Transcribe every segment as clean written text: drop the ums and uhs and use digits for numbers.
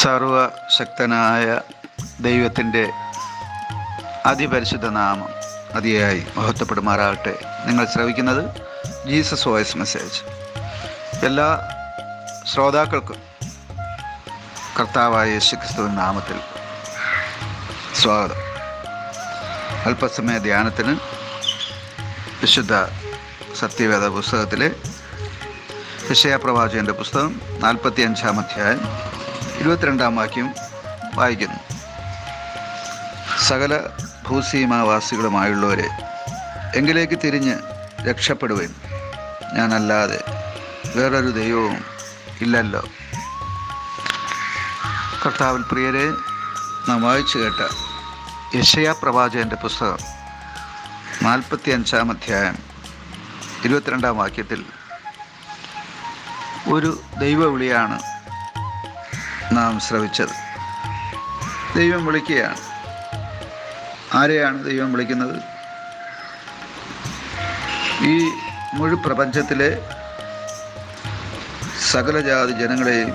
സർവശക്തനായ ദൈവത്തിൻ്റെ അതിപരിശുദ്ധ നാമം അതിയായി മഹത്വപ്പെടുമാറാകട്ടെ. നിങ്ങൾ ശ്രവിക്കുന്നത് ജീസസ് വോയിസ് മെസ്സേജ്. എല്ലാ ശ്രോതാക്കൾക്കും കർത്താവായ യേശുക്രിസ്തുവിൻ നാമത്തിൽ സ്വാഗതം. അല്പസമയ ധ്യാനത്തിന് വിശുദ്ധ സത്യവേദ പുസ്തകത്തിലെ യെശയ്യാ പ്രവാചകൻ്റെ പുസ്തകം 45-ാം അധ്യായം 22-ാം വാക്യം വായിക്കുന്നു. സകല ഭൂസീമാവാസികളുമായുള്ളവരെ, എങ്കിലേക്ക് തിരിഞ്ഞ് രക്ഷപ്പെടുവിൻ, ഞാനല്ലാതെ വേറൊരു ദൈവവും ഇല്ലല്ലോ. കർത്താവിൽ പ്രിയരെ, നാം വായിച്ചു കേട്ട യെശയ്യാ പ്രവാചകൻ്റെ പുസ്തകം 45-ാം അധ്യായം 22-ാം വാക്യത്തിൽ ഒരു ദൈവവിളിയാണ് നാം ശ്രവിച്ചത്. ദൈവം വിളിക്കുകയാണ്. ആരെയാണ് ദൈവം വിളിക്കുന്നത്? ഈ മുഴുപ്രപഞ്ചത്തിലെ സകല ജാതി ജനങ്ങളെയും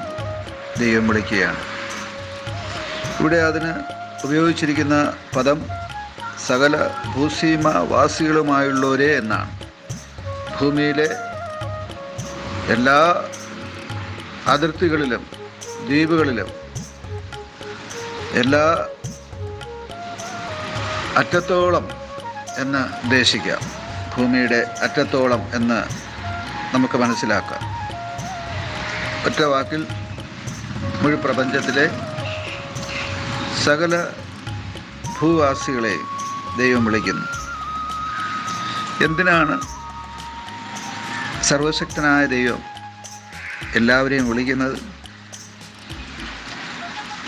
ദൈവം വിളിക്കുകയാണ്. ഇവിടെ അതിന് ഉപയോഗിച്ചിരിക്കുന്ന പദം സകല ഭൂസീമാവാസികളുമായുള്ളവരെ എന്നാണ്. ഭൂമിയിലെ എല്ലാ അതിർത്തികളിലും ദ്വീപുകളിലും എല്ലാ അറ്റത്തോളം എന്ന് ഉദ്ദേശിക്കാം. ഭൂമിയുടെ അറ്റത്തോളം എന്ന് നമുക്ക് മനസ്സിലാക്കാം. ഒറ്റ വാക്കിൽ മുഴുപ്രപഞ്ചത്തിലെ സകല ഭൂവാസികളെയും ദൈവം വിളിക്കുന്നു. എന്തിനാണ് സർവശക്തനായ ദൈവം എല്ലാവരെയും വിളിക്കുന്നത്?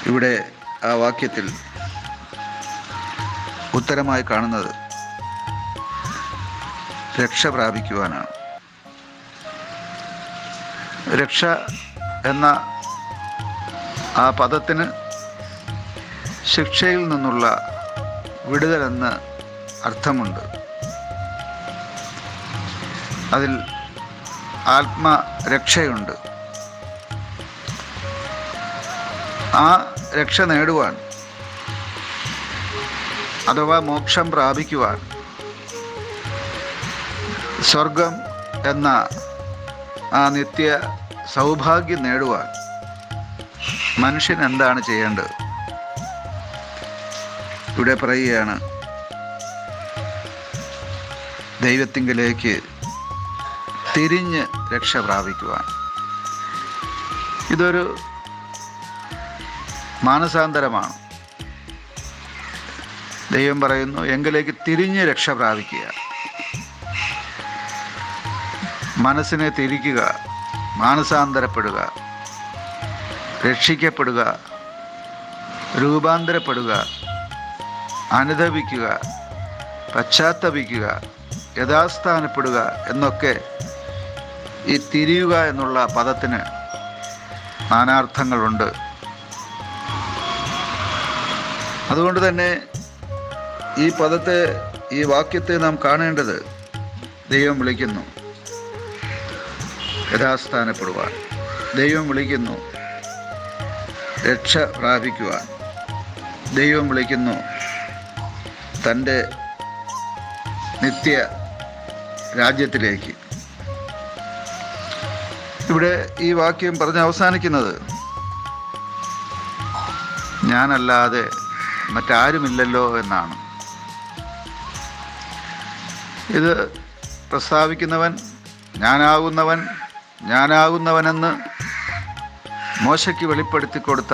ഇവിടെ ആ വാക്യത്തിൽ ഉത്തരമായി കാണുന്നത് രക്ഷ പ്രാപിക്കുവാനാണ്. രക്ഷ എന്ന ആ പദത്തിന് ശിക്ഷയിൽ നിന്നുള്ള വിടുതലെന്ന് അർത്ഥമുണ്ട്. അതിൽ ആത്മരക്ഷയുണ്ട്. ആ രക്ഷ നേടുവാൻ അഥവാ മോക്ഷം പ്രാപിക്കുവാൻ, സ്വർഗം എന്ന ആ നിത്യ സൗഭാഗ്യം നേടുവാൻ മനുഷ്യൻ എന്താണ് ചെയ്യേണ്ടത്? ഇവിടെ പറയുകയാണ്, ദൈവത്തിങ്കലേക്ക് തിരിഞ്ഞ് രക്ഷ പ്രാപിക്കുവാൻ. ഇതൊരു മാനസാന്തരമാണ്. ദൈവം പറയുന്നു, എങ്കിലേക്ക് തിരിഞ്ഞ് രക്ഷ പ്രാപിക്കുക. മനസ്സിനെ തിരിക്കുക, മാനസാന്തരപ്പെടുക, രക്ഷിക്കപ്പെടുക, രൂപാന്തരപ്പെടുക, അനുതപിക്കുക, പശ്ചാത്തപിക്കുക, യഥാസ്ഥാനപ്പെടുക എന്നൊക്കെ ഈ തിരിയുക എന്നുള്ള പദത്തിന് നാനാർത്ഥങ്ങളുണ്ട്. അതുകൊണ്ട് തന്നെ ഈ പദത്തെ, ഈ വാക്യത്തെ നാം കാണേണ്ടത്, ദൈവം വിളിക്കുന്നു യഥാസ്ഥാനപ്പെടുവാൻ, ദൈവം വിളിക്കുന്നു രക്ഷ പ്രാപിക്കുവാൻ, ദൈവം വിളിക്കുന്നു തൻ്റെ നിത്യ രാജ്യത്തിലേക്ക്. ഇവിടെ ഈ വാക്യം പറഞ്ഞ് അവസാനിക്കുന്നത്, ഞാനല്ലാതെ മറ്റാരുമില്ലല്ലോ എന്നാണ്. ഇത് പ്രസ്താവിക്കുന്നവൻ ഞാനാകുന്നവനെന്ന് മോശയ്ക്ക് വെളിപ്പെടുത്തി കൊടുത്ത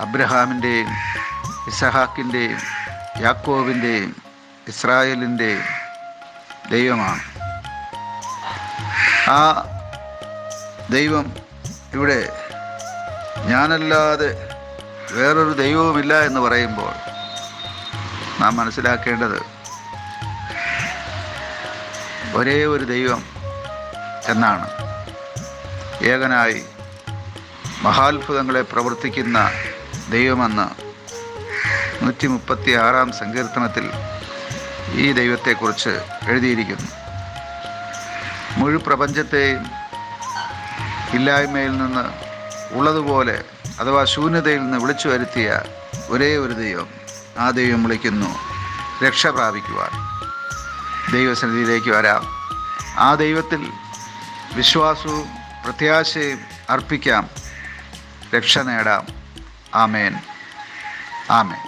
അബ്രഹാമിൻ്റെയും ഇസഹാക്കിൻ്റെയും യാക്കോബിൻ്റെയും ഇസ്രായേലിൻ്റെയും ദൈവമാണ്. ആ ദൈവം ഇവിടെ ഞാനല്ലാതെ വേറൊരു ദൈവവുമില്ല എന്ന് പറയുമ്പോൾ നാം മനസ്സിലാക്കേണ്ടത്, ഒരേ ഒരു ദൈവം എന്നാണ്. ഏകനായി മഹാത്ഭുതങ്ങളെ പ്രവർത്തിക്കുന്ന ദൈവമെന്ന് 136-ാം സങ്കീർത്തനത്തിൽ ഈ ദൈവത്തെക്കുറിച്ച് എഴുതിയിരിക്കുന്നു. മുഴുപ്രപഞ്ചത്തെയും ഇല്ലായ്മയിൽ നിന്ന് ഉള്ളതുപോലെ അഥവാ ശൂന്യതയിൽ നിന്ന് വിളിച്ചു വരുത്തിയ ഒരേ ഒരു ദൈവം, ആ ദൈവം വിളിക്കുന്നു രക്ഷ പ്രാപിക്കുവാൻ. ദൈവസന്നിധിയിലേക്ക് വരാം. ആ ദൈവത്തിൽ വിശ്വാസവും പ്രത്യാശയും അർപ്പിക്കാം. രക്ഷ നേടാം. ആമേൻ, ആമേൻ.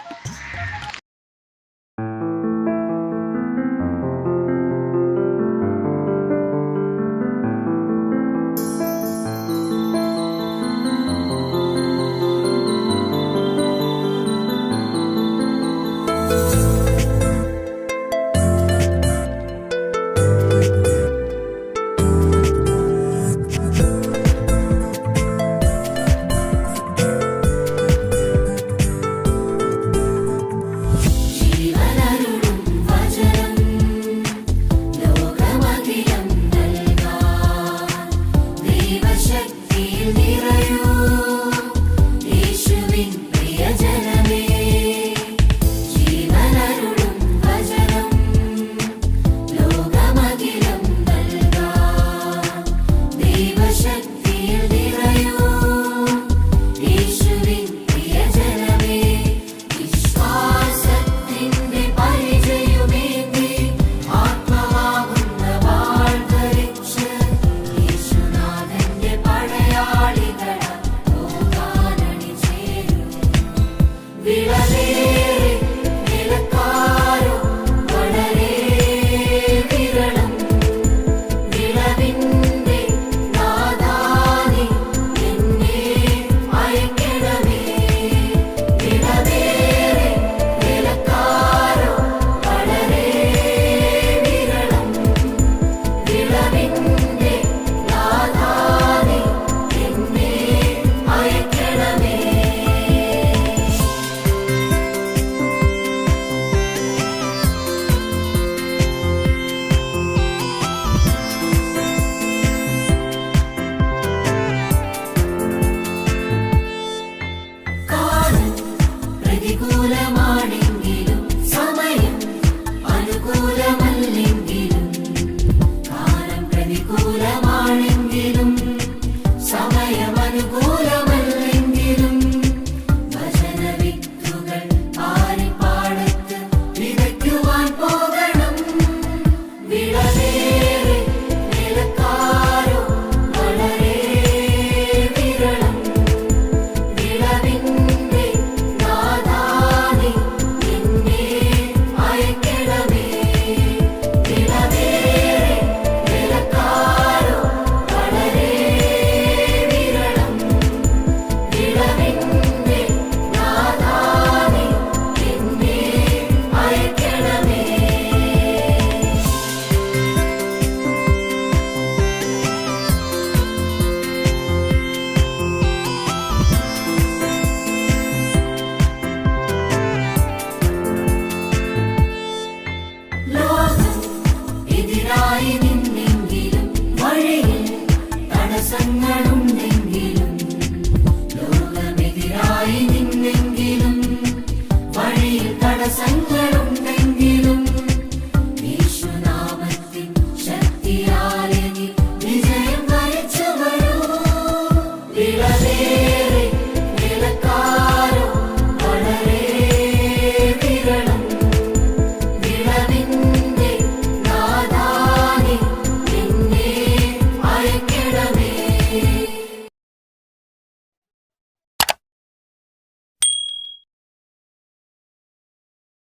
വിളവേ